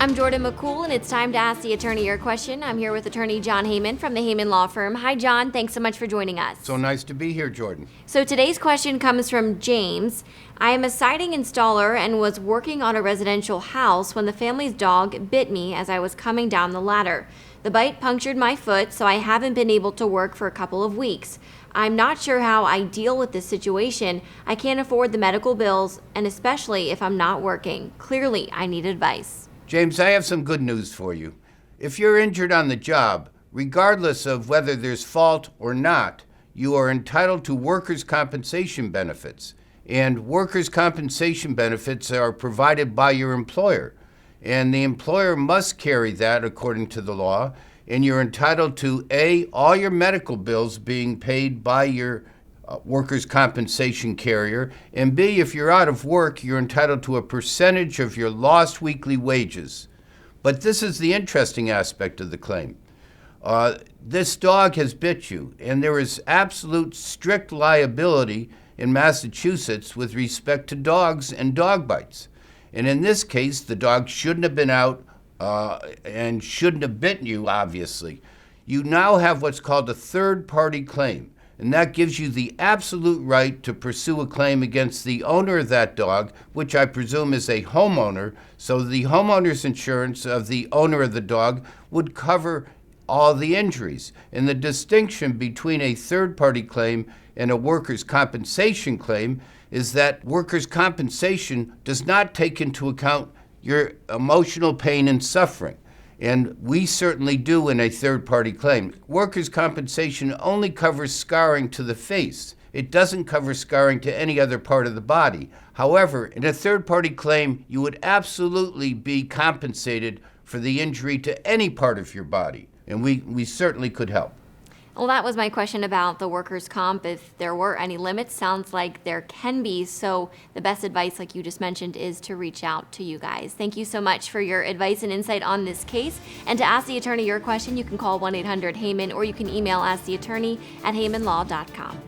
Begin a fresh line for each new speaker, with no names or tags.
I'm Jordan McCool, and it's time to ask the attorney your question. I'm here with attorney John Haymond from the Haymond Law Firm. Hi, John. Thanks so much for joining us.
So nice to be here, Jordan.
So today's question comes from James. I am a siding installer and was working on a residential house when the family's dog bit me as I was coming down the ladder. The bite punctured my foot, so I haven't been able to work for a couple of weeks. I'm not sure how I deal with this situation. I can't afford the medical bills, and especially if I'm not working. Clearly, I need advice.
James, I have some good news for you. If you're injured on the job, regardless of whether there's fault or not, you are entitled to workers' compensation benefits. And workers' compensation benefits are provided by your employer. And the employer must carry that according to the law. And you're entitled to A, all your medical bills being paid by your workers' compensation carrier, and B, if you're out of work, you're entitled to a percentage of your lost weekly wages. But this is the interesting aspect of the claim. This dog has bit you, and there is absolute strict liability in Massachusetts with respect to dogs and dog bites. And in this case, the dog shouldn't have been out and shouldn't have bitten you, obviously. You now have what's called a third-party claim. And that gives you the absolute right to pursue a claim against the owner of that dog, which I presume is a homeowner. So the homeowner's insurance of the owner of the dog would cover all the injuries. And the distinction between a third-party claim and a workers' compensation claim is that workers' compensation does not take into account your emotional pain and suffering. And we certainly do in a third-party claim. Workers' compensation only covers scarring to the face. It doesn't cover scarring to any other part of the body. However, in a third-party claim, you would absolutely be compensated for the injury to any part of your body. And we certainly could help.
Well, that was my question about the workers' comp. If there were any limits, sounds like there can be. So the best advice, like you just mentioned, is to reach out to you guys. Thank you so much for your advice and insight on this case. And to ask the attorney your question, you can call 1-800-HAYMOND or you can email asktheattorney@haymondlaw.com.